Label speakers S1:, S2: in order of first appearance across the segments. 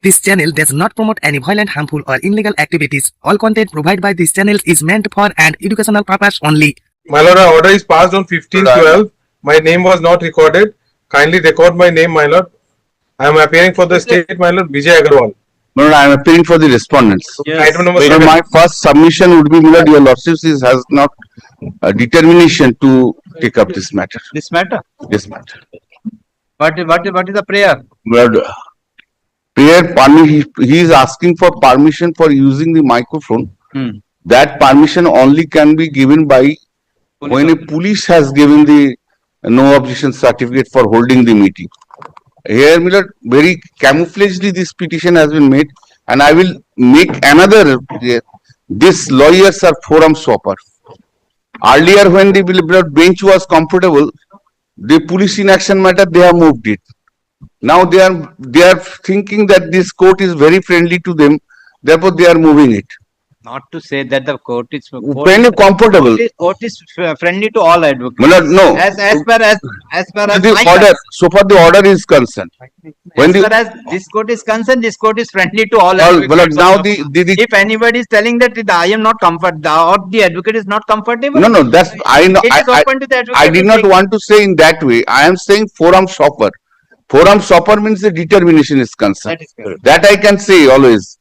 S1: This channel does not promote any violent, harmful, or illegal activities. All content provided by this channel is meant for an educational purpose only.
S2: My lord, our order is passed on 15/12. My name was not recorded. Kindly record my name, my lord. I am appearing for the state, my lord, Vijay Agarwal.
S3: No, I am appealing for the respondents.
S2: Yes. Item number
S3: So
S2: 7.
S3: my first submission would be, Milord, your lordship has not determination to take up this matter.
S4: This matter?
S3: This matter.
S4: What is the prayer?
S3: Milord, he is asking for permission for using the microphone. That permission only can be given by when a police has given the no objection certificate for holding the meeting. Here, Milord, very camouflagely this petition has been made, and I will make another. These lawyers are forum swapper. Earlier, when the bench was comfortable, the police inaction matter, they have moved it. Now they are thinking that this court is very friendly to them, therefore they are moving it.
S4: Not to say that the court is
S3: When comfortable.
S4: Court is friendly to all advocates.
S3: Milord, no.
S4: As per
S3: The order, so far the order is concerned. When
S4: as far as this court is concerned, this court is friendly to all advocates.
S3: Milord, now
S4: if anybody is telling that I am not comfortable or the advocate is not comfortable,
S3: no, that's I know.
S4: it is open to the advocate.
S3: I did not want to say in that way. I am saying forum shopper. Forum shopper means the determination is concerned.
S4: That is correct.
S3: That I can say always.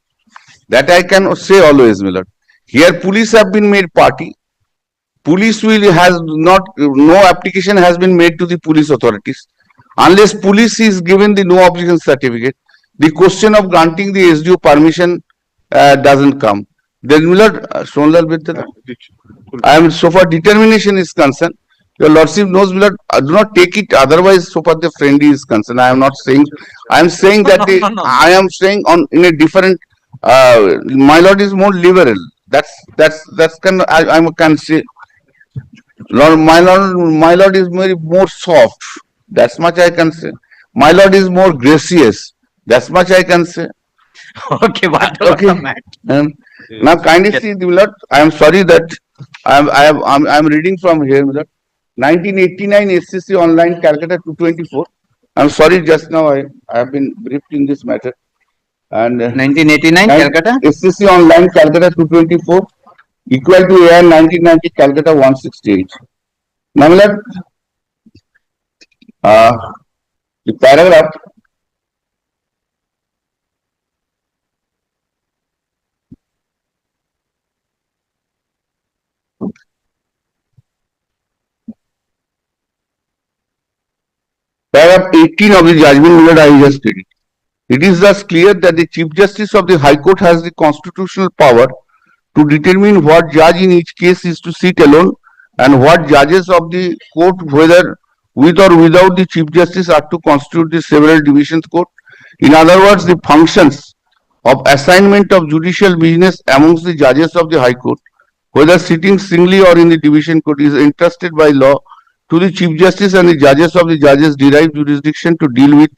S3: That I can say always, Milord. Here police have been made party. Police no application has been made to the police authorities. Unless police is given the no objection certificate, the question of granting the SDO permission doesn't come. Then Milord, I am so far determination is concerned. Your lordship knows, Milord, do not take it otherwise so far the friendly is concerned. I am not saying, I am saying that
S4: No.
S3: I am saying in a different, my lord is more liberal. That's kind of, I can say, my lord is more soft. That's much I can say. My lord is more gracious. That's much I can say.
S4: Okay, what
S3: Okay.
S4: the matter?
S3: Now kindly see, Milord, I am sorry that I am reading from here, Milord. 1989 SCC online Calcutta 224. I'm sorry, just now I have been briefed in this matter. And
S4: 1989 Calcutta?
S3: SCC online Calcutta 224 equal to AR 1990 Calcutta 168. Now, Milord, the paragraph Paragraph 18 of the judgment, Milord, I just read it. It is thus clear that the Chief Justice of the High Court has the constitutional power to determine what judge in each case is to sit alone and what judges of the court, whether with or without the Chief Justice, are to constitute the several divisions court. In other words, the functions of assignment of judicial business amongst the judges of the High Court, whether sitting singly or in the division court, is entrusted by law to the Chief Justice, and the judges of the judges derive jurisdiction to deal with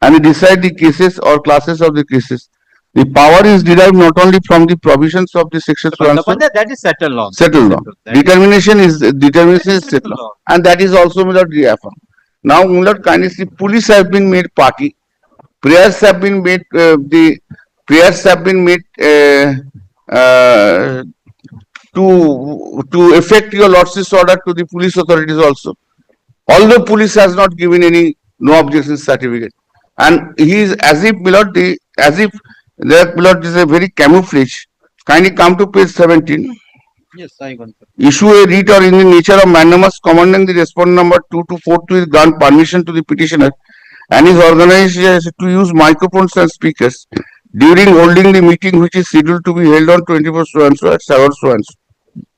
S3: and decide the cases or classes of the cases. The power is derived not only from the provisions of the section
S4: That is settled law.
S3: settled law. Determination is settled law, and that is also Milord reaffirmed. Now, Milord, kindly see, police have been made party. Prayers have been made. The prayers have been made to effect your lordship's order to the police authorities also. Although police has not given any no objection certificate, and he is as if Milord, Milord is a very camouflage. Kindly come to page 17.
S4: Yes, I got it.
S3: Issue a writ or in the nature of mandamus commanding the respondent number 2 to 4 to grant permission to the petitioner and his organization to use microphones and speakers during holding the meeting which is scheduled to be held on 24 so and so at 7 so and so.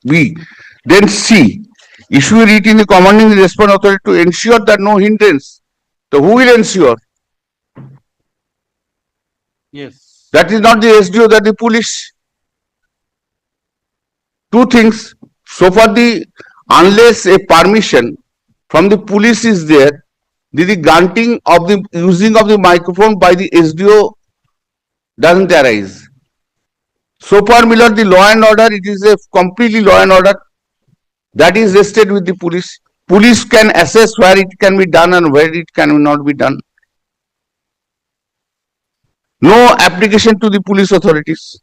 S3: B. Then C. Issue a writ in the commanding the respondent authority to ensure that no hindrance. So who will ensure?
S4: Yes.
S3: That is not the SDO, that the police. Two things. So far, unless a permission from the police is there, the granting of the using of the microphone by the SDO doesn't arise. So far, Milord, the law and order, it is a completely law and order that is vested with the police. Police can assess where it can be done and where it cannot be done. No application to the police authorities.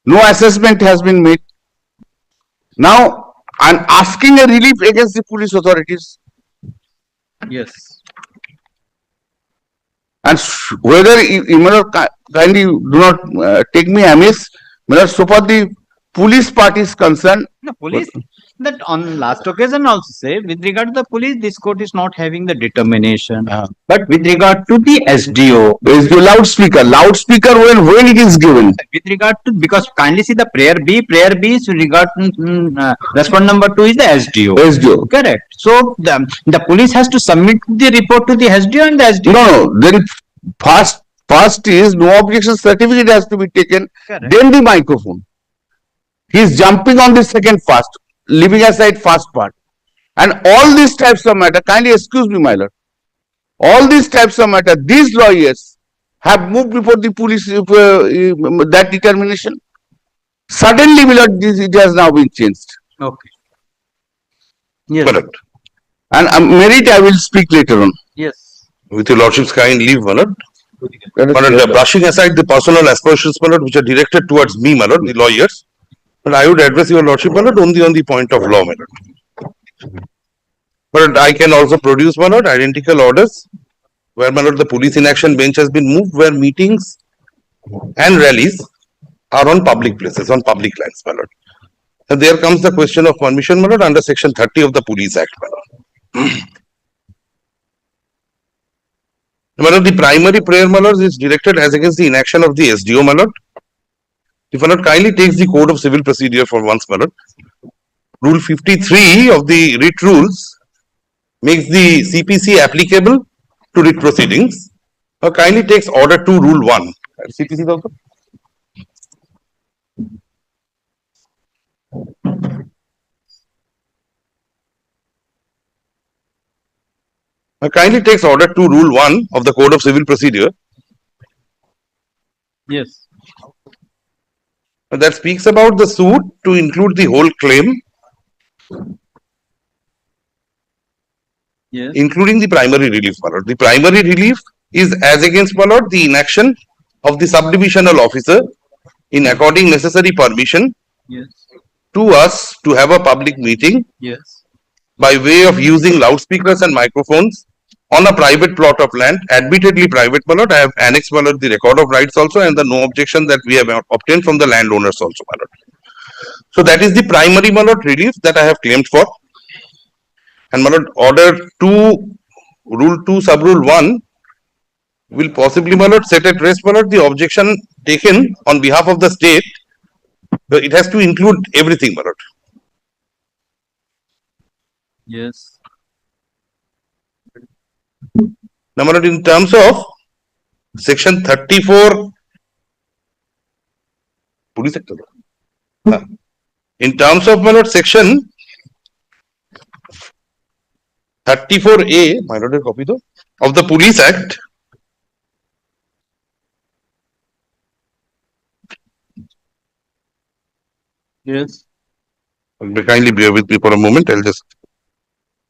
S3: No assessment has been made. Now, I'm asking a relief against the police authorities.
S4: Yes.
S3: And whether kindly do not take me amiss, so far the police party is concerned.
S4: The police, that on last occasion also say, with regard to the police, this court is not having the determination. But with regard to the SDO,
S3: Is the loudspeaker when it is given.
S4: with regard to, because kindly see the prayer B is with regard respond number 2 is the SDO.
S3: SDO.
S4: Correct. So the police has to submit the report to the SDO and the SDO.
S3: No, then first is no objection certificate has to be taken,
S4: Correct.
S3: then the microphone. He is jumping on the second first, leaving aside first part. And all these types of matter, kindly excuse me, my lord. All these types of matter, these lawyers have moved before the police that determination. Suddenly, my lord, it has now been changed.
S4: Okay. Yes.
S3: Correct. And merit I will speak later on.
S4: Yes.
S5: With your lordship's kind leave, my lord. My lord, brushing aside the personal aspirations, my lord, which are directed towards me, my lord, the lawyers, but I would address your lordship, my lord, only on the point of law, my lord. But I can also produce, my lord, identical orders where, my lord, the police inaction bench has been moved, where meetings and rallies are on public places, on public lands, my lord. And there comes the question of permission, my lord, under section 30 of the Police Act, my lord. My lord, the primary prayer, my lord, is directed as against the inaction of the SDO, my lord. If my lord kindly takes the Code of Civil Procedure for once, my lord. Rule 53 of the writ rules makes the CPC applicable to writ proceedings. Kindly takes order to Rule 1. CPC also. Kindly takes order to Rule 1 of the Code of Civil Procedure.
S4: Yes.
S5: That speaks about the suit to include the whole claim,
S4: Yes.
S5: including the primary relief, my lord. The primary relief is as against, my lord, the inaction of the subdivisional officer in according necessary permission
S4: Yes.
S5: to us to have a public meeting
S4: Yes.
S5: by way of using loudspeakers and microphones on a private plot of land, admittedly private, my lord. I have annexed, my lord, the record of rights also and the no objection that we have obtained from the landowners also, my lord. So that is the primary, my lord, relief that I have claimed for. And, my lord, order 2, Rule 2, Sub-Rule 1 will possibly, my lord, set at rest, my lord, the objection taken on behalf of the state. It has to include everything, my lord.
S4: Yes.
S5: Now, my lord, in terms of section 34, police sector. In terms of, my lord, section 34A, my lord, a copy though, of the Police Act.
S4: Yes.
S5: Kindly bear with me for a moment. I'll just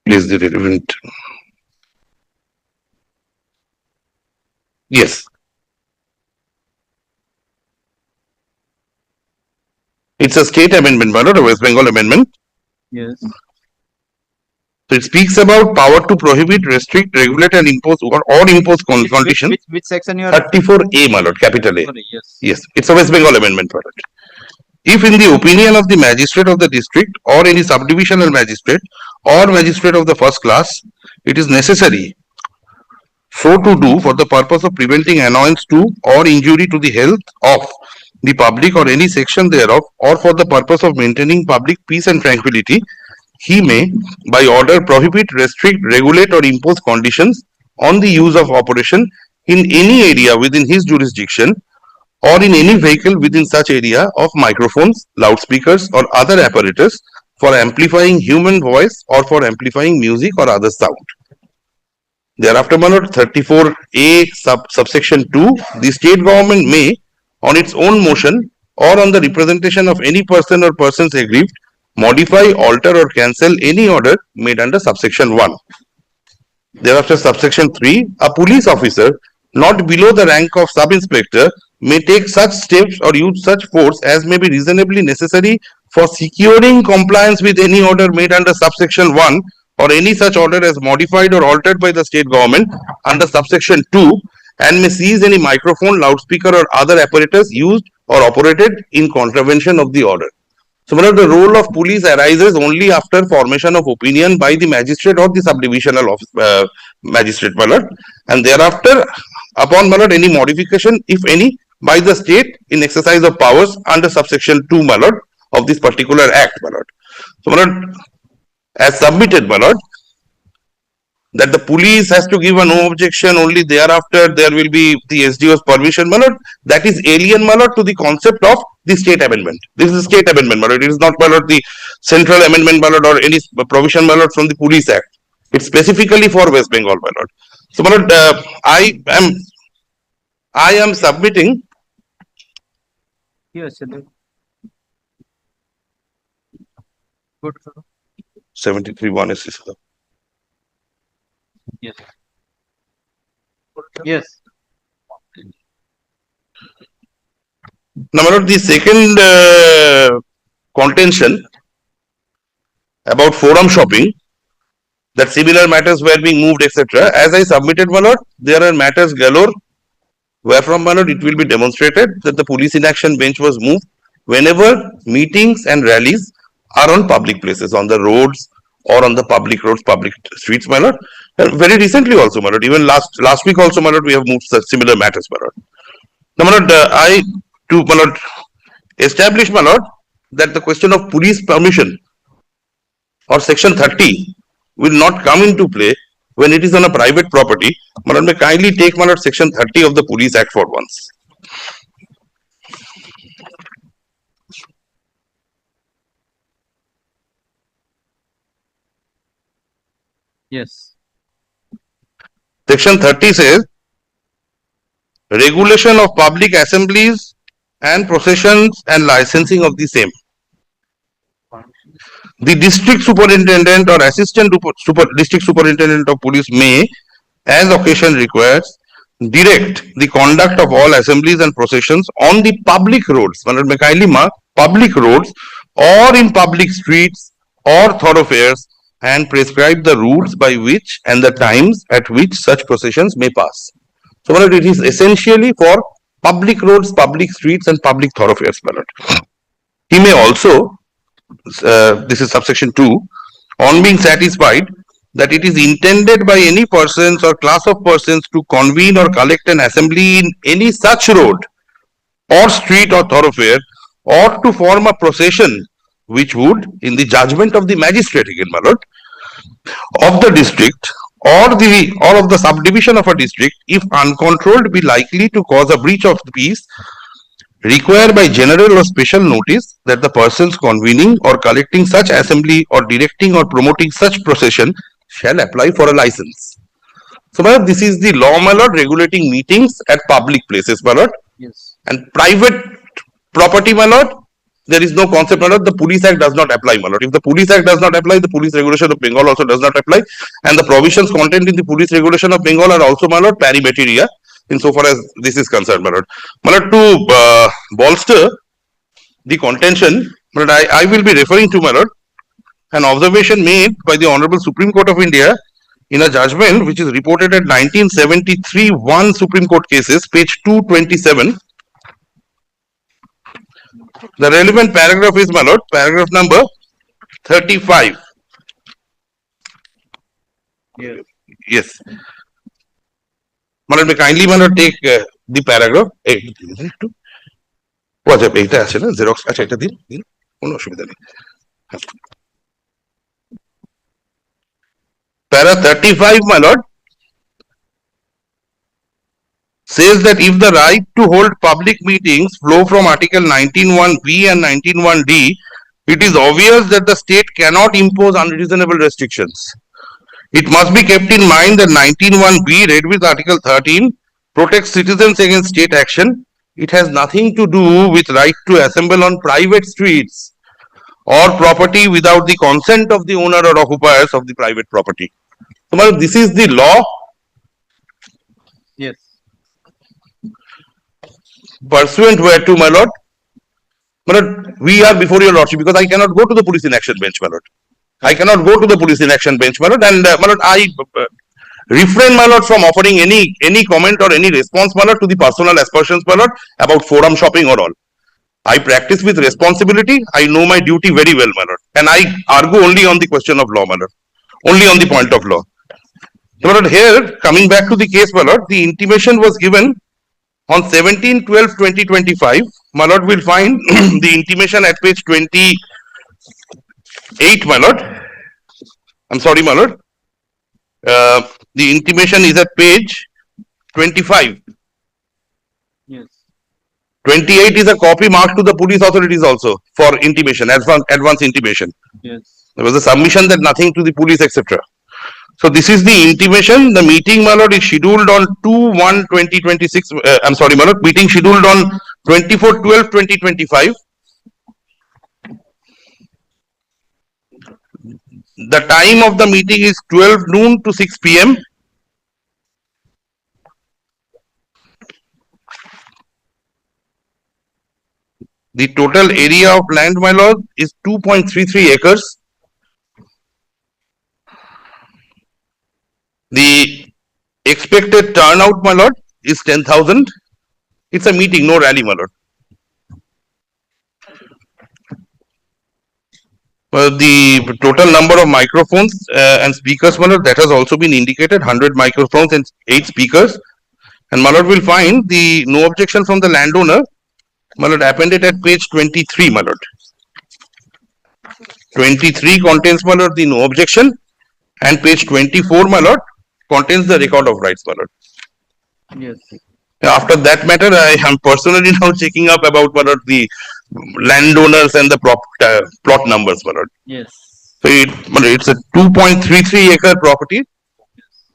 S5: place the relevant. Yes. It's a state amendment, my lord, a West Bengal amendment.
S4: Yes.
S5: So it speaks about power to prohibit, restrict, regulate, and impose or impose conditions.
S4: Which section you are?
S5: 34A, my lord, capital A.
S4: Sorry, yes.
S5: Yes, it's a West Bengal amendment, my lord. If in the opinion of the magistrate of the district or any subdivisional magistrate or magistrate of the first class, it is necessary so to do for the purpose of preventing annoyance to or injury to the health of the public or any section thereof, or for the purpose of maintaining public peace and tranquility, he may, by order, prohibit, restrict, regulate, or impose conditions on the use of operation in any area within his jurisdiction or in any vehicle within such area of microphones, loudspeakers, or other apparatus for amplifying human voice or for amplifying music or other sound. Thereafter, my lord, 34A subsection 2, the state government may, on its own motion or on the representation of any person or persons aggrieved, modify, alter, or cancel any order made under subsection 1. Thereafter, subsection 3, a police officer not below the rank of sub-inspector, may take such steps or use such force as may be reasonably necessary for securing compliance with any order made under subsection 1 or any such order as modified or altered by the state government under subsection 2, and may seize any microphone, loudspeaker or other apparatus used or operated in contravention of the order. So, my lord, the role of police arises only after formation of opinion by the magistrate or the subdivisional magistrate, my lord, and thereafter, upon, my lord, any modification, if any, by the state in exercise of powers under subsection 2, my lord, of this particular act, my lord. So, my lord, as submitted, my lord, that the police has to give a no objection, only thereafter there will be the SDO's permission, my lord, that is alien, my lord, to the concept of the state amendment. This is state amendment, my lord. It is not, my lord, the central amendment, my lord, or any provision, my lord, from the Police Act. It's specifically for West Bengal, my lord. So, my lord, I am submitting.
S4: Yes, good.
S5: 73-1 is this.
S4: Yes. Yes.
S5: Now, my lord, the second contention about forum shopping, that similar matters were being moved, etc. As I submitted, my lord, there are matters galore, wherefrom, my lord, it will be demonstrated that the police inaction bench was moved whenever meetings and rallies are on public places, on the roads or on the public roads, public streets, my lord. And very recently also, my lord, even last week also, my lord, we have moved such similar matters, my lord. Now, my lord, my lord, establish, my lord, that the question of police permission or section 30 will not come into play when it is on a private property. My lord, may kindly take, my lord, section 30 of the Police Act for once.
S4: Yes.
S5: Section 30 says, regulation of public assemblies and processions and licensing of the same. The district superintendent or assistant district superintendent of police may, as occasion requires, direct the conduct of all assemblies and processions on the public roads, may kindly mark, public roads or in public streets or thoroughfares, and prescribe the routes by which and the times at which such processions may pass. So, it is essentially for public roads, public streets and public thoroughfares. He may also, this is subsection 2, on being satisfied that it is intended by any persons or class of persons to convene or collect an assembly in any such road or street or thoroughfare, or to form a procession which would, in the judgment of the magistrate, again, my lord, of the district or of the subdivision of a district, if uncontrolled, be likely to cause a breach of the peace, require by general or special notice that the persons convening or collecting such assembly or directing or promoting such procession shall apply for a license. So, my lord, this is the law, my lord, regulating meetings at public places, my lord.
S4: Yes.
S5: And private property, my lord, there is no concept, my lord. The Police Act does not apply, my lord. If the Police Act does not apply, the Police Regulation of Bengal also does not apply. And the provisions contained in the Police Regulation of Bengal are also, my lord, pari materia, insofar as this is concerned, my lord. My lord, to bolster the contention, but I will be referring to, my lord, an observation made by the Honorable Supreme Court of India in a judgment which is reported at 1973 1 Supreme Court cases, page 227. The relevant paragraph is, my lord, paragraph number 35. Yes. My lord, may kindly, my lord, take the paragraph. What's up? Eta আছে না Xerox আচ্ছা এটা দিন কোনো অসুবিধা নেই Para 35, my lord, says that if the right to hold public meetings flow from Article 19(1)(b) and 19(1)(d), it is obvious that the state cannot impose unreasonable restrictions. It must be kept in mind that 19(1)(b) read with Article 13 protects citizens against state action. It has nothing to do with right to assemble on private streets or property without the consent of the owner or occupiers of the private property. So, this is the law.
S4: Yes.
S5: pursuant whereto, my lord, we are before your lordship because I cannot go to the police inaction bench, my lord. I cannot go to the police inaction bench, my lord, and my lord, I refrain, my lord, from offering any comment or any response, my lord, to the personal aspersions, my lord, about forum shopping or all. I practice with responsibility. I know my duty very well, my lord, and I argue only on the question of law, my lord, only on the point of law. So, my lord, here coming back to the case, my lord, the intimation was given on 17/12/2025. My lord will find the intimation at page 28, my lord. I'm sorry, my lord. The intimation is at page 25.
S4: Yes.
S5: 28 is a copy marked to the police authorities also for intimation, advance intimation.
S4: Yes.
S5: There was a submission that nothing to the police, etc. So this is the intimation. The meeting, my lord, is scheduled on 2/1/2026. I'm sorry, my lord. Meeting scheduled on 24/12/2025. The time of the meeting is 12 noon to 6 p.m. The total area of land, my lord, is 2.33 acres. The expected turnout, my lord, is 10,000. It's a meeting, no rally, my lord. The total number of microphones and speakers, my lord, that has also been indicated, 100 microphones and 8 speakers. And my lord will find the no objection from the landowner, my lord, appended at page 23, my lord. 23 contains, my lord, the no objection, and page 24, my lord, contains the record of rights, my lord.
S4: Yes.
S5: After that matter, I am personally now checking up about, my lord, the landowners and the plot numbers, my lord.
S4: Yes.
S5: So it's a 2.33 acre property.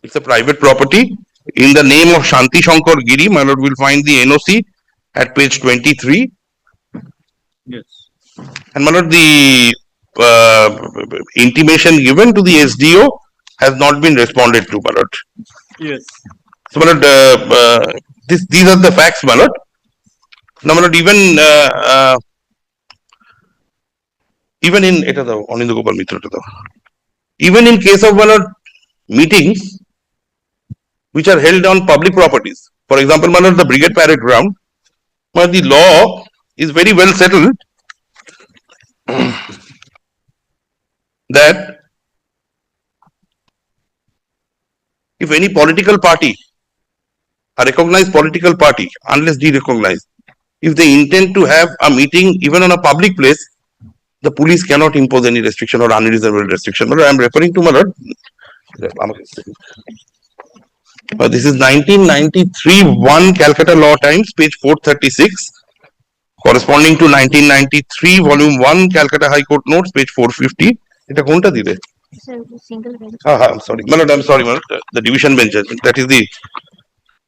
S5: It's a private property in the name of Shanti Shankar Giri. My lord will find the NOC at page 23.
S4: Yes.
S5: And my lord, the intimation given to the SDO has not been responded to, my lord.
S4: Yes.
S5: So, my lord, these are the facts, my lord. Now, my lord, even in even in case of, my lord, meetings which are held on public properties, for example, my lord, the brigade parade ground, my lord, the law is very well settled that if any political party, a recognized political party, unless de-recognized, if they intend to have a meeting even on a public place, the police cannot impose any restriction or unreasonable restriction. But I am referring to, my lord, this is 1993 1 Calcutta Law Times, page 436, corresponding to 1993 volume 1 Calcutta High Court Notes, page 450. এটা কোনটা দিলে? I'm sorry, my lord, I'm sorry, my lord, the division bench judgment. That is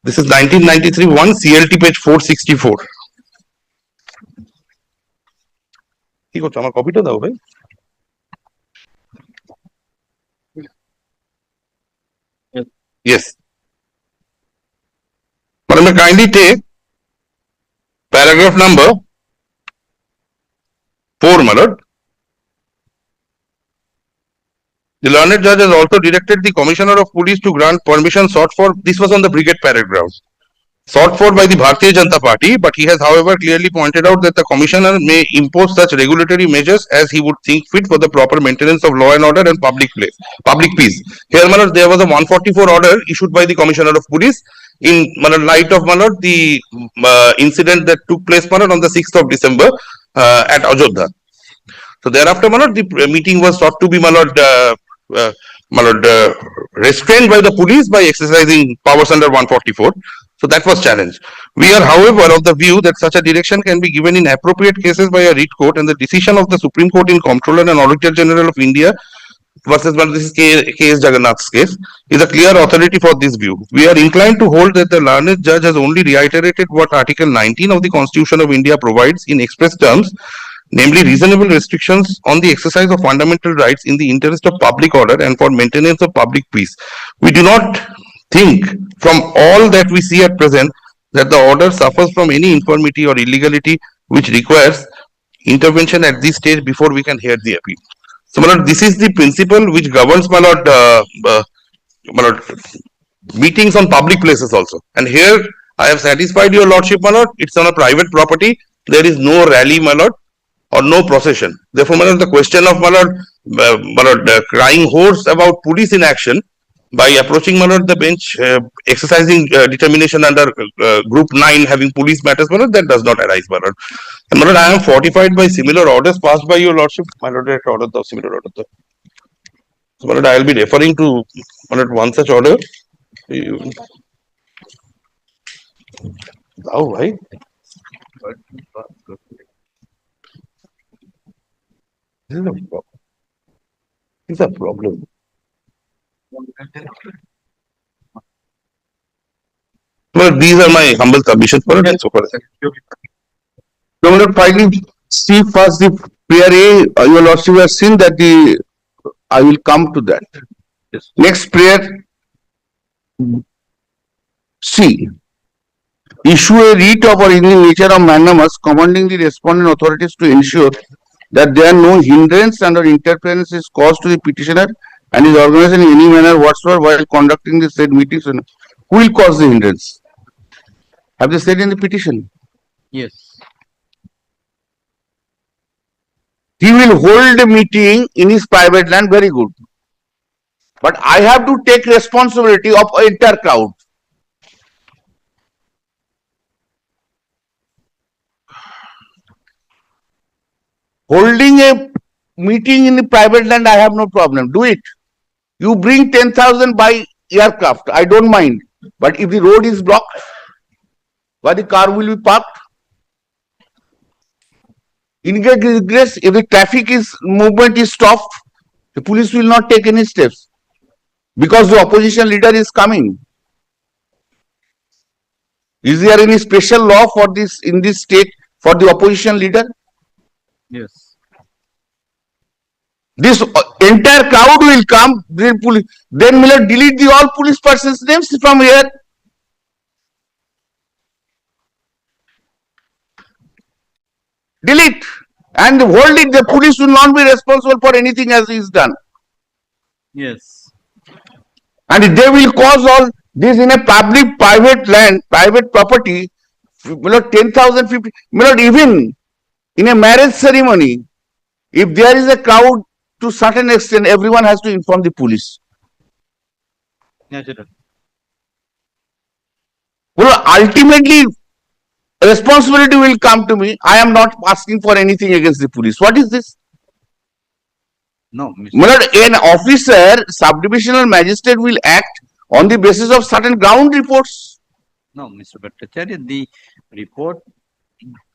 S5: this is 1993 1 CLT page 464. কি করছো আমার কপিটা দাও ভাই। Yes. Madam, kindly take paragraph number 4, my lord. The learned judge has also directed the Commissioner of Police to grant permission sought for, this was on the brigade parade ground, sought for by the Bharatiya Janata Party, but he has, however, clearly pointed out that the Commissioner may impose such regulatory measures as he would think fit for the proper maintenance of law and order and public peace. Here, my lord, there was a 144 order issued by the Commissioner of Police in, my lord, light of, my lord, the incident that took place, my lord, on the 6th of December at Ajodhya. So thereafter, my lord, the meeting was thought to be, my lord, restrained by the police by exercising powers under 144. So that was challenged. We are, however, of the view that such a direction can be given in appropriate cases by a writ court, and the decision of the Supreme Court in Comptroller and Auditor General of India versus, well, this is K.S. Jagannath's case, is a clear authority for this view. We are inclined to hold that the learned judge has only reiterated what Article 19 of the Constitution of India provides in express terms, namely reasonable restrictions on the exercise of fundamental rights in the interest of public order and for maintenance of public peace. We do not think from all that we see at present that the order suffers from any infirmity or illegality which requires intervention at this stage before we can hear the appeal. So, my lord, this is the principle which governs, my lord, meetings on public places also. And here I have satisfied your lordship, my lord. It's on a private property. There is no rally, my lord, or no procession. Therefore, my lord, the question of my lord, crying hoarse about police inaction by approaching my lord the bench, exercising determination under Group 9 having police matters, my lord, that does not arise, my lord. And my lord, I am fortified by similar orders passed by your lordship, my lord, order the similar order. So, my lord, I will be referring to my lord, one such order. Oh, right. This is a problem. Well, these are my humble submissions for it and so forth.
S3: So, my lord, finally, see first the prayer A, your lordship has seen that I will come to that.
S5: Yes.
S3: Next prayer C. Issue a writ of or in the nature of mandamus commanding the respondent authorities to ensure that there are no hindrance and or interference is caused to the petitioner and his organization in any manner whatsoever while conducting the said meetings. Who will cause the hindrance? Have they said in the petition?
S4: Yes.
S3: He will hold a meeting in his private land, very good. But I have to take responsibility of entire crowd. Holding a meeting in the private land, I have no problem. Do it. You bring 10,000 by aircraft, I don't mind. But if the road is blocked, where the car will be parked? In regress, if the traffic is movement is stopped, the police will not take any steps because the opposition leader is coming. Is there any special law for this in this state for the opposition leader?
S4: Yes.
S3: This entire crowd will come, then will delete the all police persons' names from here. Delete and hold it. The police will not be responsible for anything as is done.
S4: Yes.
S3: And they will cause all this in a public, private land, private property. 10,000, 50, even in a marriage ceremony, if there is a crowd to certain extent, everyone has to inform the police.
S4: Natural.
S3: Well, ultimately, responsibility will come to me. I am not asking for anything against the police. What is this?
S4: No, Mr.
S3: An officer, subdivisional magistrate will act on the basis of certain ground reports.
S4: No, Mr. Bhattacharya, the report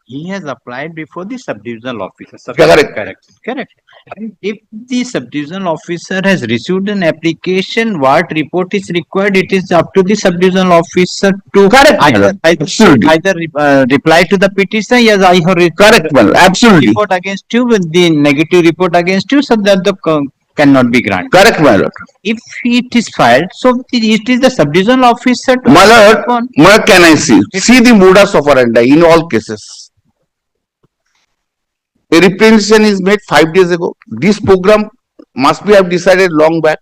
S4: he has applied before the subdivisional officer. Correct. And if the subdivisional officer has received an application, what report is required, it is up to the subdivisional officer to either reply to the petition, yes, I have
S3: Absolutely.
S4: report against you with the negative report against you, so that the cannot be granted.
S3: Correct, my lord.
S4: If it is filed, so it is the subdivisional officer to
S3: My lord, can I see? See the modus operandi in all cases. A representation is made 5 days ago. This program must be have decided long back.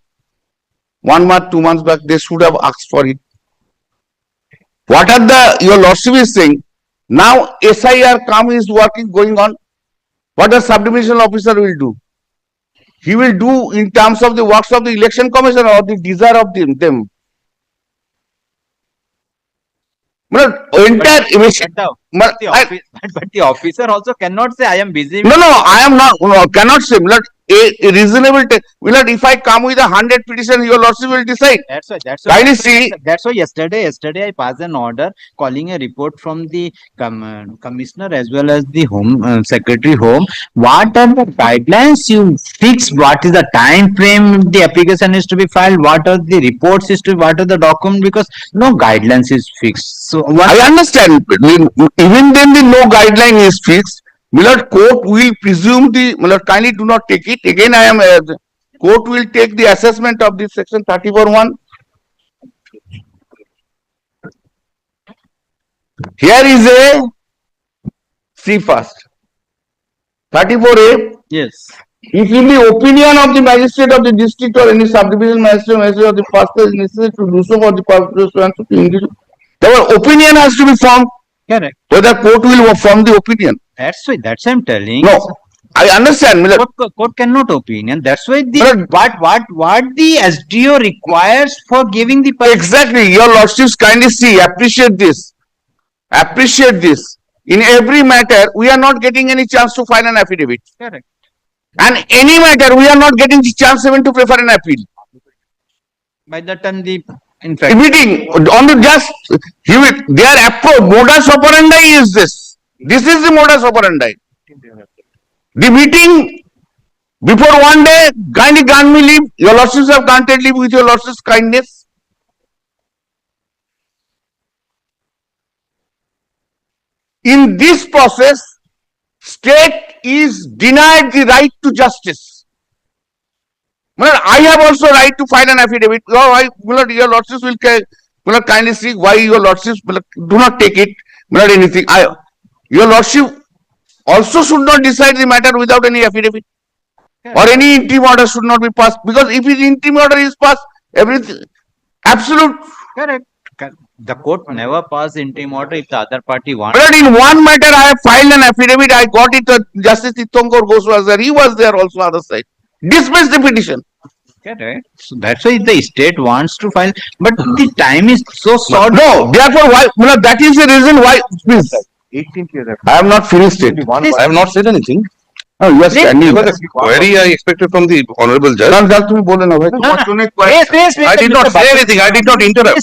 S3: 1 month, 2 months back, they should have asked for it. What are your lordship is saying? Now SIR is working, going on. What the subdivisional officer will do? He will do in terms of the works of the election commission or the desire of them.
S4: But the officer also cannot say I am busy.
S3: No, I am not. No, cannot say. A reasonable. If I come with 100 petitions, your lordship will decide.
S4: That's why.
S3: Kindly see.
S4: That's why yesterday I passed an order calling a report from the commissioner as well as the home secretary home. What are the guidelines you fix? What is the time frame the application is to be filed? What are the reports is to? What are the document? Because no guidelines is fixed. So
S3: I understand. Even then, the no guideline is fixed. Milord, court will presume the. Milord, kindly do not take it. Again, I am. Court will take the assessment of this section 34(1). Here is a, see first, 34A.
S4: Yes.
S3: If in the opinion of the magistrate of the district or any subdivision magistrate of the first class is necessary to do so for the purpose of individual, the opinion has to be formed.
S4: Correct.
S3: Whether court will form the opinion.
S4: That's why. That's why I'm telling.
S3: No, I understand.
S4: Court cannot opinion. That's why
S3: But-
S4: what the SDO requires for giving the
S3: Exactly. Your lordships kindly see, appreciate this. Appreciate this. In every matter, we are not getting any chance to file an affidavit.
S4: Correct.
S3: And any matter, we are not getting the chance even to prefer an appeal.
S4: By that time, in fact,
S3: Meeting on the just their approach, modus operandi is this. This is the modus operandi. The meeting before one day, kindly grant me leave. Your lordships have granted leave with your lordships' kindness. In this process, state is denied the right to justice. Well, I have also right to file an affidavit. Your lordships will kindly see why your lordships do not take it. Not anything. Your lordship also should not decide the matter without any affidavit. Or any interim order should not be passed. Because if the interim order is passed, everything absolute.
S4: correct. The court never passed interim order if the other party wants.
S3: But in one matter, I have filed an affidavit. I got it. Justice Titonkor Ghosh was there. He was there also other side. Dismiss the petition.
S4: Correct. So that's why the state wants to file, but the time is so short.
S3: No, therefore, why? That is the reason why. Please,
S5: 18th.
S3: I have not finished it.
S5: I have not said anything.
S3: No, you are standing.
S5: Because the query I expected from the honorable judge.
S3: তুমি বলে না ভাই তোমার জন্য
S4: Please,
S5: I did not say anything. I did not interrupt.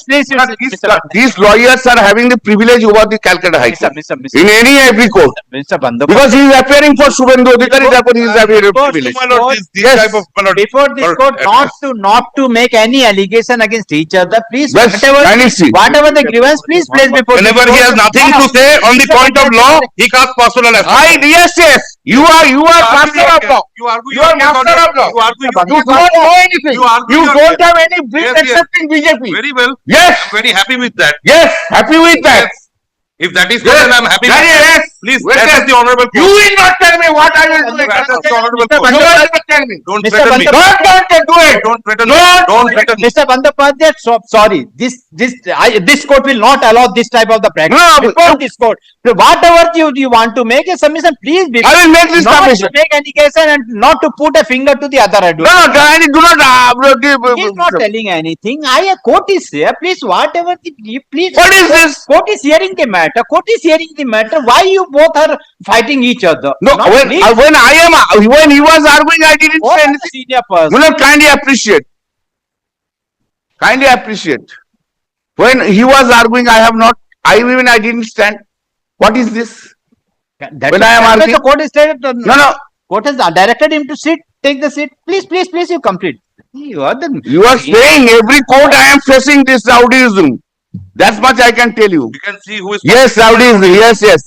S3: these lawyers are having the privilege over the Calcutta High Court in every court
S4: Mr. Bandapal.
S3: because he is appearing for Subhendu Adhikari, therefore he is having a privilege.
S5: My lord, this
S3: Yes.
S5: type of my lord,
S4: Before this
S5: or-
S4: court not to make any allegation against each other, please,
S3: Yes, kindly see.
S4: whatever the grievance, please place before.
S5: Whenever
S4: this
S5: he has
S4: court.
S5: nothing to say on the point of law, he casts personal aspect.
S3: Yes, you are master of law.
S5: You argue
S3: You are master of law.
S5: You argue
S3: You don't know anything.
S5: You argue
S3: You
S5: your
S3: don't
S5: case.
S3: have any brief
S5: Yes, yes.
S3: accepting BJP.
S5: very well.
S3: Yes,
S5: I'm very happy with that.
S3: yes, happy with that.
S5: Yes. If that is
S3: Yes.
S5: so, then I'm happy.
S3: Very
S5: with that.
S3: yes.
S5: Please,
S3: Wait,
S5: that
S3: yes.
S5: is the honorable
S3: You
S5: court.
S3: will not tell me what I will do.
S5: That is the honorable
S4: Mr.
S5: court.
S3: You will not tell me.
S5: Don't
S4: Mr.
S5: threaten me.
S4: Bandapal.
S3: Don't do it.
S5: Don't threaten me.
S3: Don't.
S5: Don't threaten me.
S4: Mr. Bandapal, sorry, this court will not allow this type of the practice.
S3: No, but-
S4: Before this court, so whatever you want to make a submission, please be.
S3: I will make this
S4: not
S3: submission.
S4: to make allegation and not to put a finger to the other advocate.
S3: No, kindly do not.
S4: He's not telling anything. A court is here. Please, whatever please.
S3: What is this?
S4: Court is hearing the matter. Court is hearing the matter. Why you both are fighting each other?
S3: No,
S4: Not
S3: when
S4: me.
S3: when he was arguing, I didn't
S4: What
S3: say
S4: a
S3: anything.
S4: senior person.
S3: You know, kindly appreciate. Kindly appreciate. When he was arguing, I didn't stand. What is this?
S4: That's
S3: When I am
S4: that's why
S3: arguing-
S4: the court is directed.
S3: No.
S4: Court has directed him to sit. Take the seat. Please, you complete. You are the.
S3: You are saying every court I am facing this rowdyism. That's much I can tell you.
S5: You can see who is.
S3: Yes, rowdyism. Yes.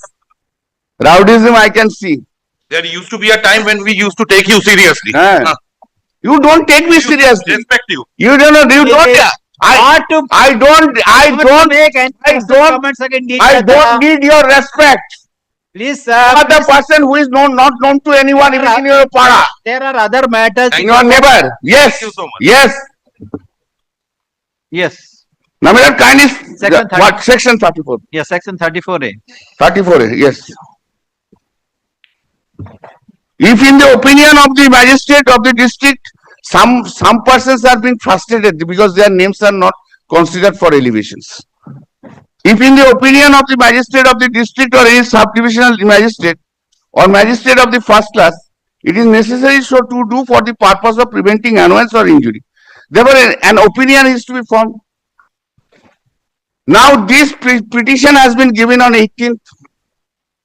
S3: Rowdyism I can see.
S5: There used to be a time when we used to take you seriously.
S3: Ah. You don't take me
S5: We used to
S3: seriously.
S5: Respect you.
S3: You don't know. You don't.
S4: Not to
S3: I don't.
S4: make any
S3: I don't-
S4: comments against each
S3: I
S4: other.
S3: don't need your respect.
S4: Please,
S3: You are the person who is not known to anyone, even in your para.
S4: there are other matters.
S5: Thank
S3: Your neighbor. Yes.
S5: Thank you so much.
S3: Yes.
S4: Yes.
S3: Now, my lord, kindly.
S4: Section 30.
S3: What? Section 34.
S4: Yes, section 34A.
S3: 34. Yes. If in the opinion of the magistrate of the district, some persons are being frustrated because their names are not considered for elevations. If in the opinion of the magistrate of the district or any subdivisional magistrate or magistrate of the first class, it is necessary so to do for the purpose of preventing annoyance or injury. Therefore, an opinion is to be formed. Now, this petition has been given on 18th,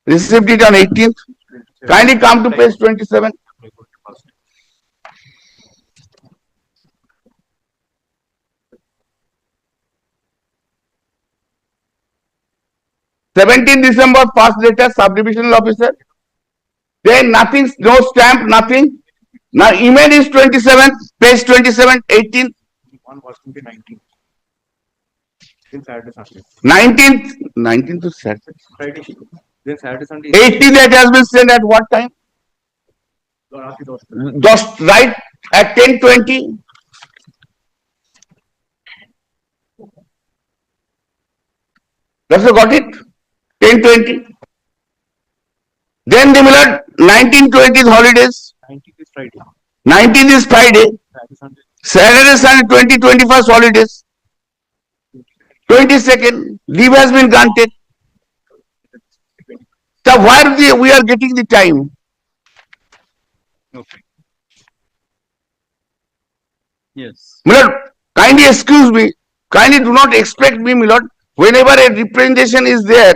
S3: received it on 18th. Kindly come to page 27. December, first letter, subdivisional officer. Then nothing, no stamp, nothing. Now email is 27, page 27, 18. 19th to Saturday. 18th that has been sent at what time? Just right at 10:20. That's got it. 10:20. Then the Millard 1920 holidays. 19th is Friday. Saturday, Sunday, 21st holidays. 22nd leave has been granted. So where we are getting the time?
S4: Okay. Yes.
S3: Milord, kindly excuse me. Kindly do not expect me, Milord. Whenever a representation is there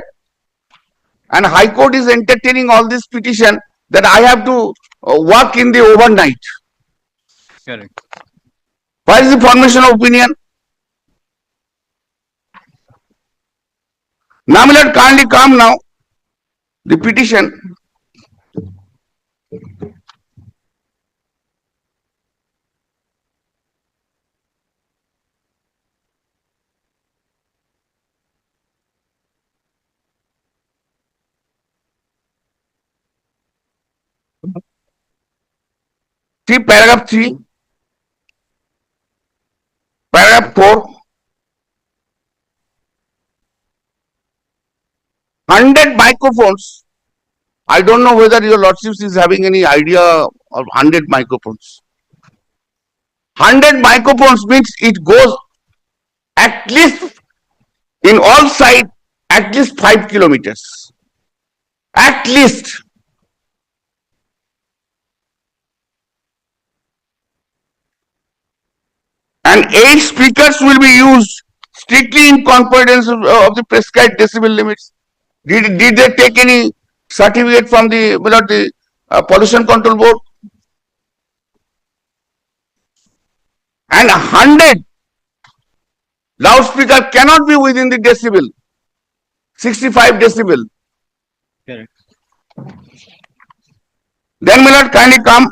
S3: and High Court is entertaining all this petition, that I have to work in the overnight.
S4: Correct.
S3: Where is the formation of opinion? Now, Milord, kindly come now. The petition. See paragraph 3, paragraph 4, 100 microphones. I don't know whether your lordship is having any idea of 100 microphones. 100 microphones means it goes at least in all sides at least 5 kilometers. At least. And 8 speakers will be used strictly in concordance of the prescribed decibel limits. Did they take any certificate from the pollution control board? And 100 loudspeaker cannot be within the decibel, 65 decibel.
S4: Correct.
S3: Then Millard, kindly come.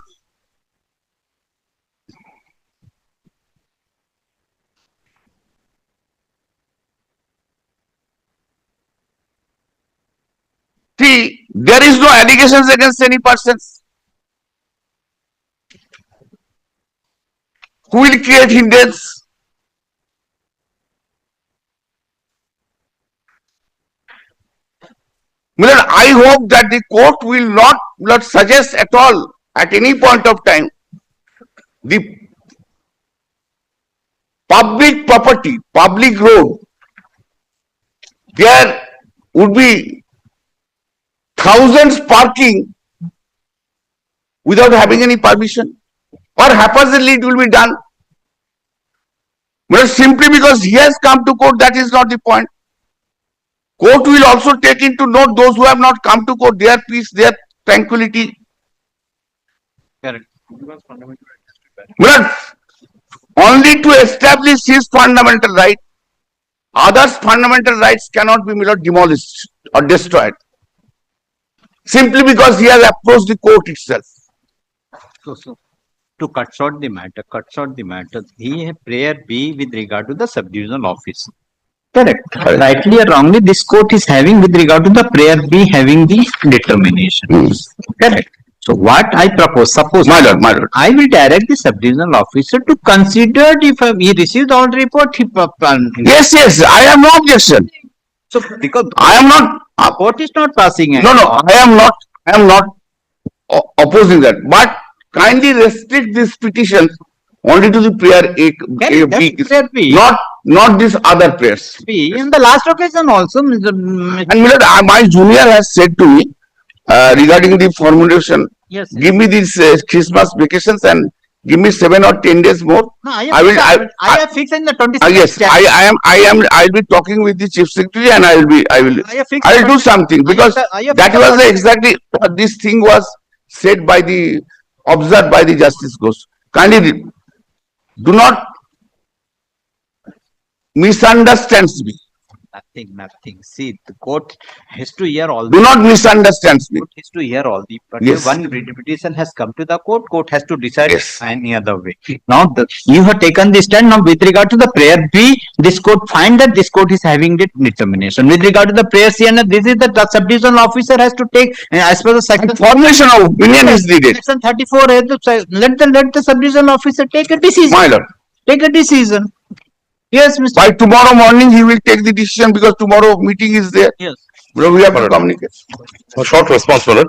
S3: See, there is no allegations against any persons who will create hindrance. Millard, I hope that the court will not suggest at all at any point of time the public property, public road, there would be thousands parking without having any permission, or haphazardly it will be done. Well, simply because he has come to court, that is not the point. Court will also take into note those who have not come to court, their peace, their tranquility.
S4: Correct.
S3: Well, only to establish his fundamental right, others' fundamental rights cannot be demolished or destroyed. Simply because he has approached the court itself.
S4: So, to cut short the matter, he prayer B with regard to the subdivisional office. Correct. Rightly or wrongly, this court is having with regard to the prayer B having the determination. Correct. So what I propose, suppose
S3: My lord.
S4: I will direct the subdivisional officer to consider if he received all report.
S3: Yes, I have no objection.
S4: So because
S3: I am not.
S4: court is not passing.
S3: No, I am not opposing that. But kindly restrict this petition only to the prayer A, B, not these other prayers.
S4: In the last occasion also,
S3: And Millard, my junior has said to me regarding the formulation,
S4: yes,
S3: give me these Christmas vacations and give me 7 or 10 days more.
S4: No, I have fixed in the 26th.
S3: Yes, I'll be talking with the chief secretary and I will do something because that was exactly what this thing was said observed by the Justice Ghosh. Kindly do not misunderstand me.
S4: Nothing. See, the court has to hear all.
S3: Do not misunderstand me.
S4: Court has to hear all the. But
S3: Yes.
S4: one petition has come to the court. Court has to decide
S3: Yes.
S4: any other way. Now, you have taken the stand. Now, with regard to the prayer B, this court find that this court is having the determination. With regard to the prayer C, and this is the subdivisional officer has to take as per the section.
S3: Formation of opinion is needed.
S4: Section 34. Let the subdivisional officer take a decision.
S3: My lord.
S4: Take a decision. Yes, Mr.
S3: By tomorrow morning, he will take the decision because tomorrow meeting is there.
S4: Yes.
S3: Bro, we have to communicate.
S5: A short response, my lord.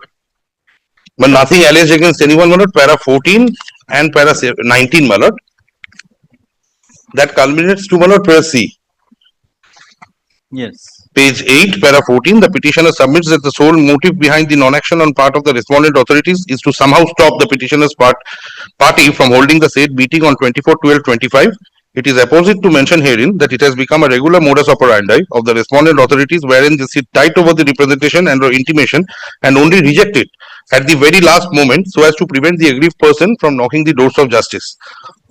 S5: But nothing alleged against anyone, my lord. Para 14 and para 19, my lord. That culminates to, my lord, para C.
S4: Yes.
S5: Page 8, para 14, the petitioner submits that the sole motive behind the non-action on part of the respondent authorities is to somehow stop the petitioner's party from holding the said meeting on 24/12/25. It is apposite to mention herein that it has become a regular modus operandi of the respondent authorities wherein they sit tight over the representation and or intimation and only reject it at the very last moment so as to prevent the aggrieved person from knocking the doors of justice.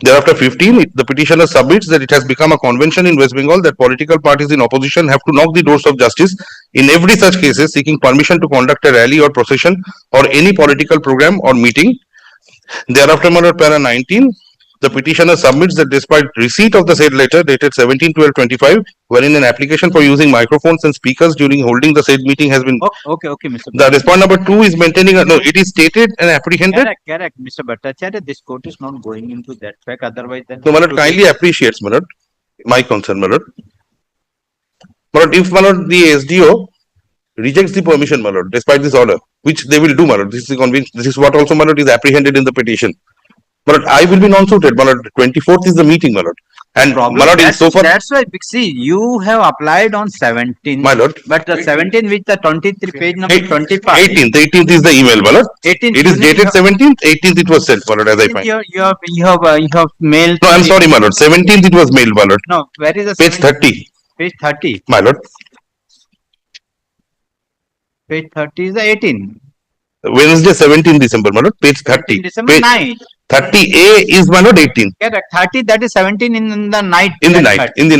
S5: Thereafter 15, the petitioner submits that it has become a convention in West Bengal that political parties in opposition have to knock the doors of justice in every such cases seeking permission to conduct a rally or procession or any political program or meeting. Thereafter, para 19, the petitioner submits that despite receipt of the said letter dated 17/12/25, wherein an application for using microphones and speakers during holding the said meeting has been.
S4: Okay, Mr.
S5: The respondent number 2 is maintaining, no, it is stated and apprehended.
S4: Correct, Mr. Bhattacharya. This court is not going into that fact. Otherwise, then.
S5: So, my lord kindly appreciates, my lord, my concern, my lord. My lord, if, my lord, the SDO rejects the permission, my lord, despite this order, which they will do, my lord, this is what also, my lord, is apprehended in the petition. But I will be non-suited, my lord. 24th is the meeting, my lord. And my lord, in so far.
S4: That's why, see, you have applied on 17.
S5: My lord.
S4: But the 17 with the 23 page number 25.
S5: 18th is the email, my lord.
S4: 18th.
S5: It is dated 17th, 18th it was sent, my lord, as I find.
S4: You have mailed.
S5: No, I'm sorry, my lord. 17th it was mailed, my lord.
S4: No, where is the
S5: page 30?
S4: Page 30.
S5: My lord.
S4: Page 30 is the 18.
S5: Wednesday, 17 December, my lord. Page 30.
S4: December
S5: page
S4: 9.
S5: 30A is, my lord, 18.
S4: Correct. 30, that is 17 in the night.
S5: In the night. In the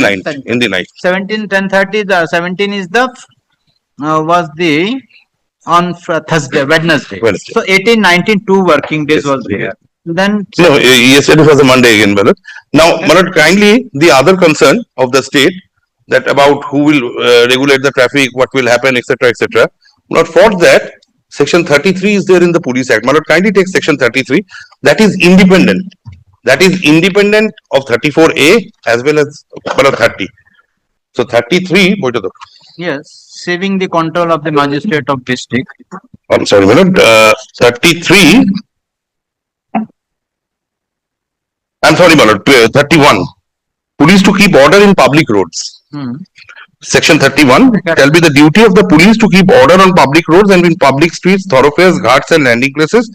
S5: night.
S4: 17, 10:30, the 17 is the, was the, on Thursday, Wednesday. So 18, 19, 2 working days was there. Then.
S5: No, yesterday was a Monday again, my lord. Now, my lord, kindly, the other concern of the state that about who will regulate the traffic, what will happen, etc., etc. Not for that, Section 33 is there in the Police Act. My lord, kindly take Section 33. That is independent. That is independent of 34A as well as 30. So 33,
S4: yes, saving the control of the magistrate of district.
S5: I'm sorry, my lord. 33. I'm sorry, my lord. 31. Police to keep order in public roads. Section 31 shall be the duty of the police to keep order on public roads and in public streets, thoroughfares, ghats and landing places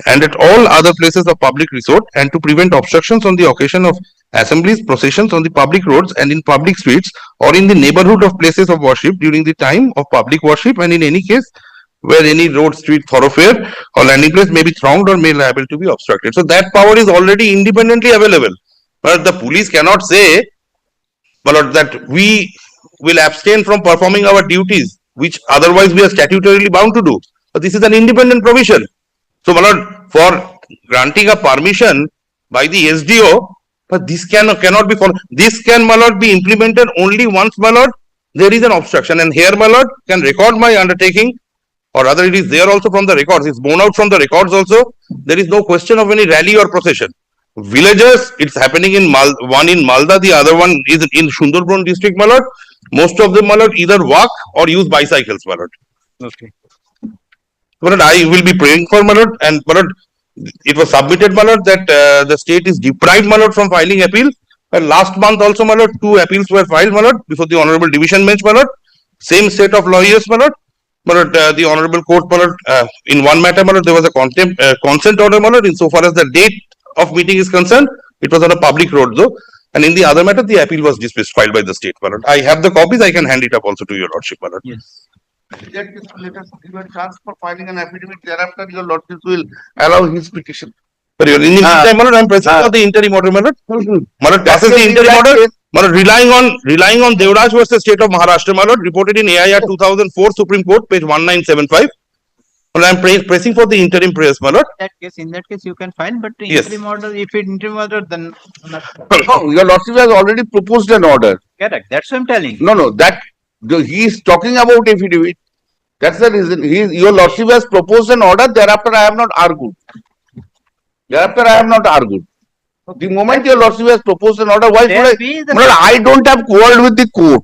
S5: and at all other places of public resort and to prevent obstructions on the occasion of assemblies, processions on the public roads and in public streets or in the neighborhood of places of worship during the time of public worship and in any case where any road, street, thoroughfare or landing place may be thronged or may liable to be obstructed. So that power is already independently available. But the police cannot say that we will abstain from performing our duties, which otherwise we are statutorily bound to do. But this is an independent provision. So, my lord, for granting a permission by the SDO, but this cannot be followed. This can, my lord, be implemented only once, my lord, there is an obstruction. And here, my lord, can record my undertaking, or rather it is there also from the records. It's borne out from the records also. There is no question of any rally or procession. Villages, it's happening in one in Malda, the other one is in Sundarban district, my lord. Most of them, my lord, either walk or use bicycles, my lord.
S4: Okay.
S5: But I will be praying for, my lord, and my lord, it was submitted, my lord, that the state is deprived, my lord, from filing appeal. And last month also, my lord, 2 appeals were filed, my lord, before the Honorable Division Bench, my lord. Same set of lawyers, my lord. My lord, the Honorable Court, my lord, in one matter, my lord, there was a consent order, my lord, insofar as the date of meeting is concerned. It was on a public road, though. And in the other matter, the appeal was dismissed, filed by the state, my lord. I have the copies. I can hand it up also to your lordship, my lord.
S4: Yes.
S3: Let us give a chance for filing an affidavit. Thereafter, your lordship will allow his petition.
S5: But in the meantime, my lord, I am present for the interim order, my lord. My lord, passes the interim order. My lord, relying on Devraj versus State of Maharashtra, my lord, reported in AIR 2004 Supreme Court, page 1975. Well, I am pressing for the interim prayers, my lord.
S4: In that case, you can file, but the
S5: Yes.
S4: interim order, if it interim order, then
S3: No, your lordship has already proposed an order.
S4: correct. That's what I'm telling.
S3: No, he is talking about affidavit. That's the reason. Your lordship has proposed an order. Thereafter, I have not argued. The moment your lordship has proposed an order, why should I? My lord, I don't have quarreled with the court.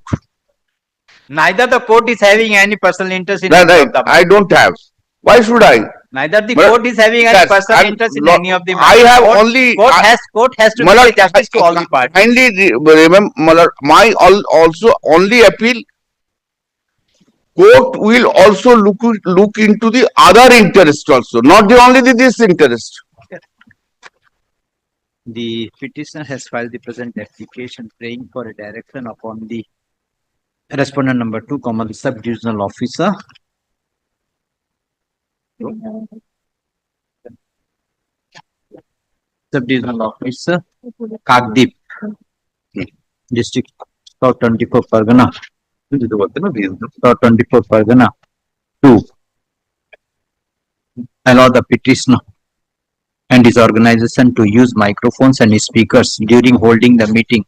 S4: Neither the court is having any personal interest in
S3: Right,
S4: any
S3: right.
S4: of the
S3: I don't have. Why should I?
S4: Neither the
S3: Well,
S4: court is having any
S3: yes,
S4: personal
S3: I'm
S4: interest in
S3: not-
S4: any of the
S3: I have
S4: court,
S3: only-
S4: court has to
S3: My
S4: do
S3: lord,
S4: justice to all the parties.
S3: Kindly remember, my lord, my also only appeal. Court will also look into the other interest also, not the only this interest.
S4: The petitioner has filed the present application praying for a direction upon the respondent number 2, the sub-divisional officer. Sub-divisional officer, Kagdeep, district South 24 Pargana, South 24 Pargana, to allow the petitioner and his organization to use microphones and speakers during holding the meeting,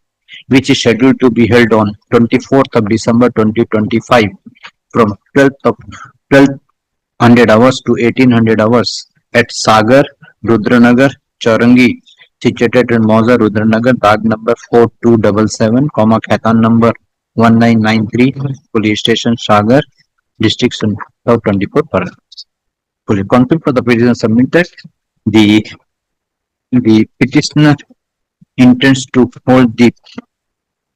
S4: which is scheduled to be held on 24th of December 2025 from 1200 hours to 1800 hours at Sagar, Rudranagar, Charangi, situated in Mauza, Rudranagar, Dag number 4277, Khaitan number 1993, Police Station, Sagar, District South 24 Parganas. Fully confirmed for the petition submitted. The petitioner intends to hold the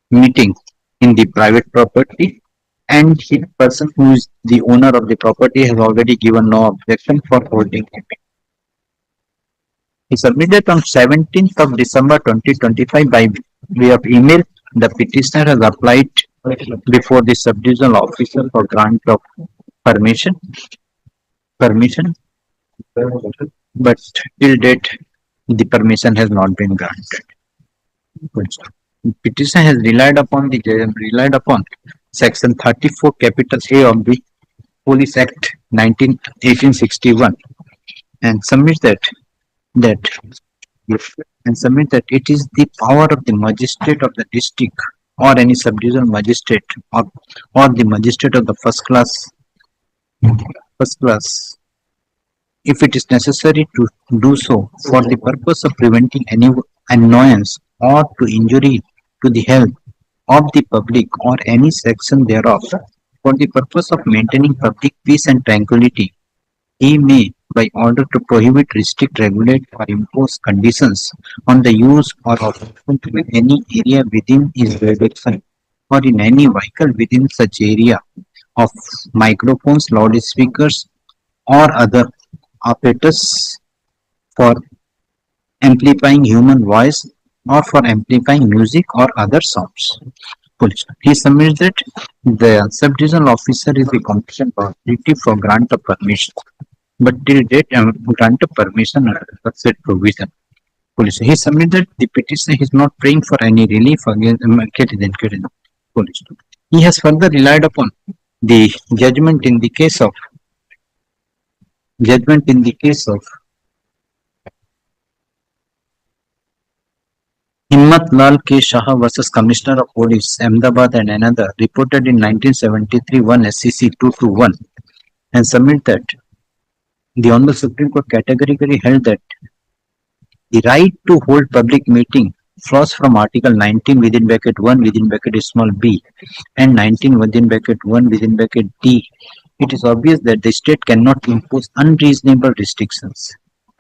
S4: meeting in the private property, and the person who is the owner of the property has already given no objection for holding the meeting. He submitted on 17th of December 2025 by way of email. The petitioner has applied before the sub-divisional officer for grant of permission, but till date the permission has not been granted. Petition has relied upon section 34 capital A of the Police Act 1861 and submit that it is the power of the magistrate of the district or any sub-divisional magistrate or the magistrate of the first class if it is necessary to do so for the purpose of preventing any annoyance or to injury to the health of the public or any section thereof for the purpose of maintaining public peace and tranquility, he may, by order to prohibit, restrict, regulate, or impose conditions on the use or occupation in any area within his jurisdiction or in any vehicle within such area of microphones, loudspeakers, or other apparatus for amplifying human voice or for amplifying music or other sounds. He submits that the sub-divisional officer is the competent authority for grant of permission, but till date grant of permission under the said provision. He submits that the petitioner is not praying for any relief against police. He has further relied upon the judgment in the case of Himmat Lal K. Shah versus Commissioner of Police, Ahmedabad and another, reported in 1973 1 SCC 221 and submit that the Honorable Supreme Court categorically held that the right to hold public meeting flows from Article 19 within bracket 1 within bracket small b and 19 within bracket 1 within bracket d. It is obvious that the state cannot impose unreasonable restrictions.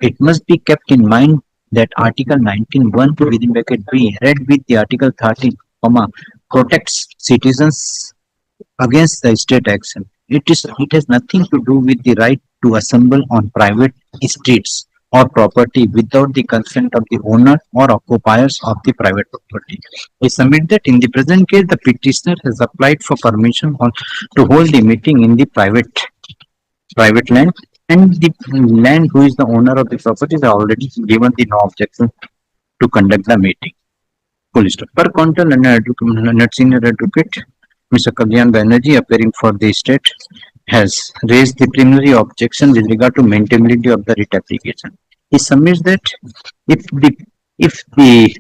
S4: It must be kept in mind that Article 19(1) within bracket b read with the Article 13, protects citizens against the state action. It has nothing to do with the right to assemble on private streets or property without the consent of the owner or occupiers of the private property. We submit that in the present case, the petitioner has applied for permission to hold the meeting in the private land, and the land who is the owner of the property is already given the no objection to conduct the meeting. Police. Per counter, learned senior advocate, Mr. Kalyan Banerjee, appearing for the state, has raised the preliminary objection with regard to maintainability of the writ application. He submits that if the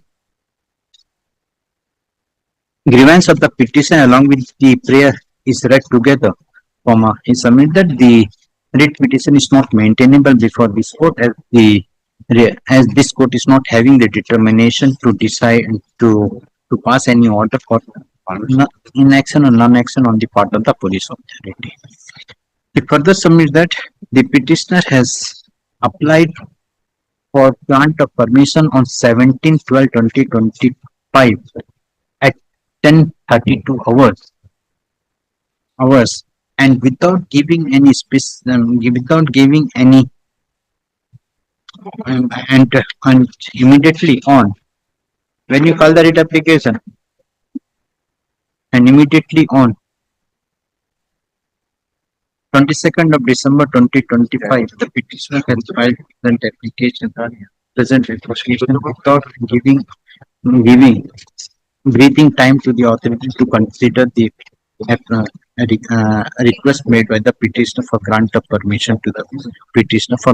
S4: grievance of the petition along with the prayer is read together, he submits that the writ petition is not maintainable before this court as this court is not having the determination to decide to pass any order for inaction or non-action on the part of the police authority. He further submits that the petitioner has applied for grant of permission on 17/12/2025 at 10:32 hours and without giving any without giving any and immediately on when you call the writ application and immediately on 22nd of December 2025 the petitioner has filed present application without giving breathing time to the authority to consider the request made by the petitioner for grant of permission to the petitioner for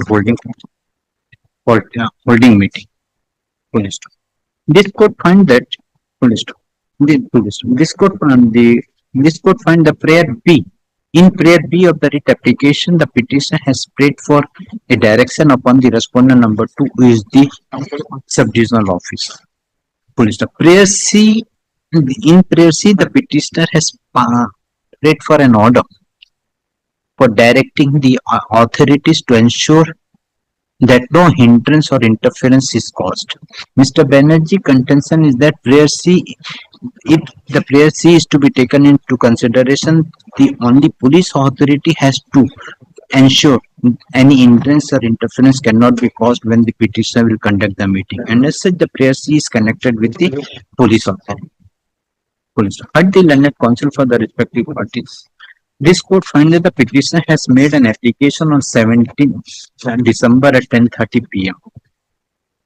S4: holding meeting. Police. This court find that police. This court find the prayer B. In prayer B of the writ application, the petitioner has prayed for a direction upon the respondent number 2, who is the sub-divisional officer. Police. Prayer C. In prayer C, the petitioner has prayed for an order for directing the authorities to ensure that no hindrance or interference is caused. Mr. Banerjee contention is that prayer C, if the prayer C is to be taken into consideration, the only police authority has to ensure any hindrance or interference cannot be caused when the petitioner will conduct the meeting. And as such, the prayer C is connected with the police authority. Police. Heard the learned counsel for the respective parties. This court finds that the petitioner has made an application on 17 December at 10:30 p.m.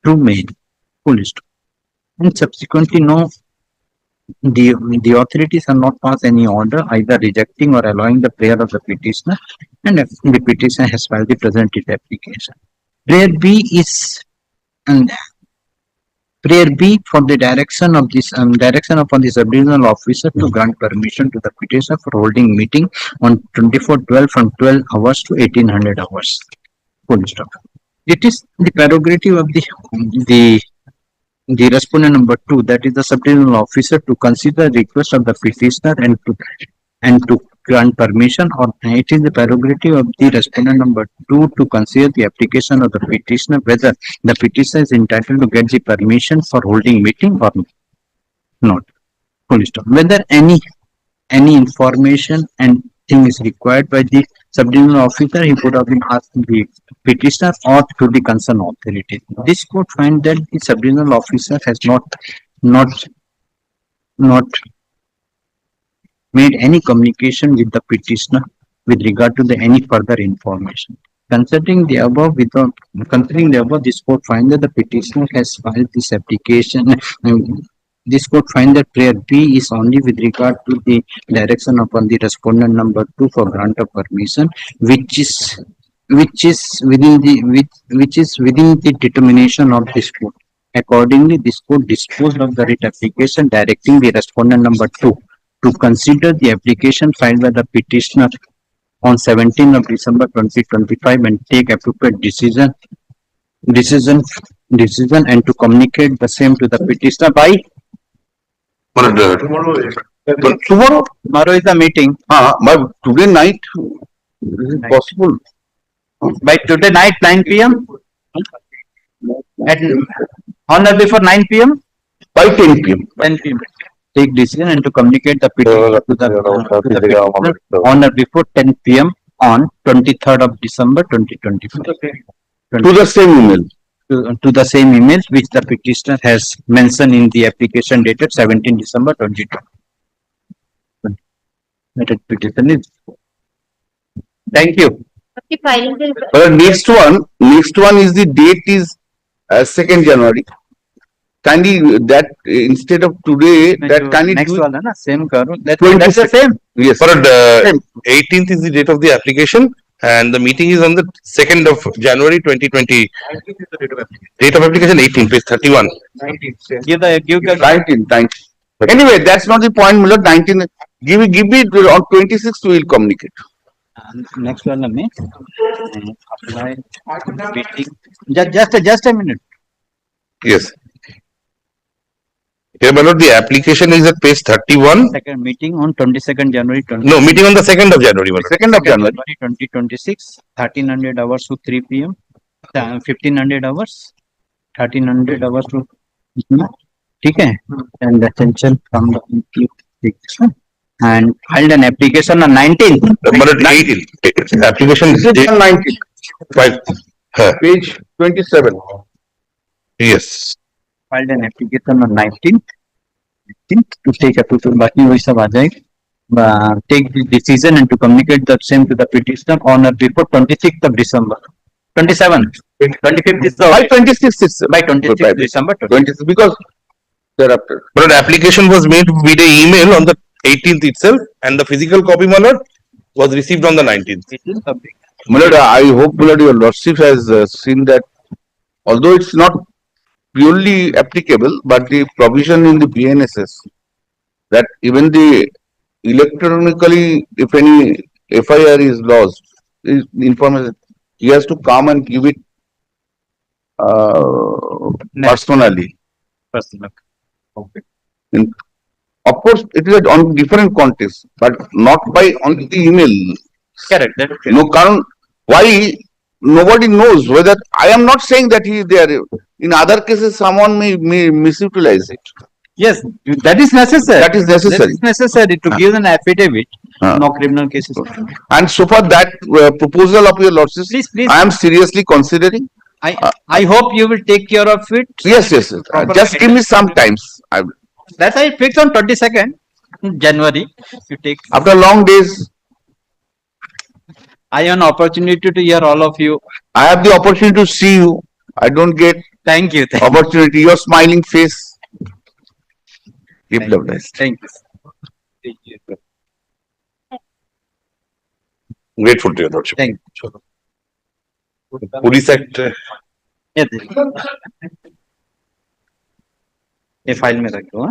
S4: through mail. Police. And subsequently, the authorities have not passed any order either rejecting or allowing the prayer of the petitioner, and the petitioner has filed the present application. Prayer B is Prayer B for the direction of this direction upon the sub-divisional officer to grant permission to the petitioner for holding meeting on 24/12 from 12 hours to 1800 hours. Full stop. It is the prerogative of the respondent number 2, that is the sub-divisional officer, to consider the request of the petitioner and to grant permission, or it is the prerogative of the respondent number 2 to consider the application of the petitioner whether the petitioner is entitled to get the permission for holding meeting or not. Full stop. Whether any information and thing is required by the sub-divisional officer, he could have been asked the petitioner or to the concerned authority. This court finds that the sub-divisional officer has not made any communication with the petitioner with regard to any further information. Considering the above, this court finds that the petitioner has filed this application. This court finds that prayer B is only with regard to the direction upon the respondent number 2 for grant of permission, which is within the determination of this court. Accordingly, this court disposed of the writ application directing the respondent number 2 to consider the application filed by the petitioner on 17th of December 2025 and take appropriate decision and to communicate the same to the petitioner by
S3: Tomorrow,
S4: is the meeting.
S3: by today night, is it possible?
S4: By today night 9 p.m. On or before 9 p.m.
S3: By 10 p.m.
S4: 10 p.m. Take decision and to communicate the petition to the petitioner on or before 10 p.m. on 23rd of December 2025.
S3: To the same email.
S4: To the same email which the petitioner has mentioned in the application dated 17 December 2020. That petition is. Thank you.
S3: Next one is the date is 2nd January. kindly that instead of today, that kindly
S4: next
S3: do.
S4: वाला ना same करो. That's
S3: 26.
S4: the same.
S3: Yes.
S5: For
S3: Same.
S5: 18th is the date of the application and the meeting is on the 2nd of January 2020. Date of application 18, page 31.
S4: Give
S3: 19. Anyway, that's not the point, Milord. 19. Give me on 26th we will communicate.
S4: next वाला में apply meeting. Just a minute.
S5: Yes. Here, my lord, the application is at page 31.
S4: Second meeting on 22nd January 20.
S5: No, meeting on the 2nd of January, my lord.
S3: 2nd of January.
S4: 2026, 1300 hours to 3 p.m. 1500 hours, 1300 hours to. ठीक है? And attention from the and filed an application on 19th.
S5: My lord, 18. Application is
S3: This is on 19.
S5: Page
S3: Page 27.
S5: Yes.
S4: Filed an application on 19th to take a total बाकी वही सब आ जाएगा. Take the decision and to communicate the same to the petitioner on or before 26th of December. 27th, 25th is the
S3: By 26th is
S4: by 26th December.
S3: 26th because thereafter.
S5: But the application was made via email on the 18th itself and the physical copy, my lord, was received on the 19th.
S4: It is public.
S3: Milord, I hope Milord, your lordship has seen that although it's not purely applicable, but the provision in the BNSS that even the electronically, if any FIR is lost, is information, he has to come and give it personally.
S4: Personal.
S3: Of course, it is on different context, but not by only the email.
S4: Correct. That is correct.
S3: No, Karan, why nobody knows whether I am not saying that he is there. In other cases, someone may misutilize it.
S4: Yes, that is necessary.
S3: That is necessary.
S4: That is necessary to give an affidavit.
S3: Ah.
S4: No criminal cases.
S3: And so far that proposal of your lordship,
S4: Please.
S3: I am seriously considering.
S4: I hope you will take care of it.
S3: Yes. Just give me some times.
S4: That's why I fixed on 22nd January. You take.
S3: After long days,
S4: I have an opportunity to hear all of you.
S3: I have the opportunity to see you. I don't get
S4: Thank you.
S3: opportunity. Your smiling face. Keep love nice.
S4: Thank you.
S5: Grateful to your lordship.
S4: Thank you.
S5: Police Act.
S4: Yes. ये file में रख दो.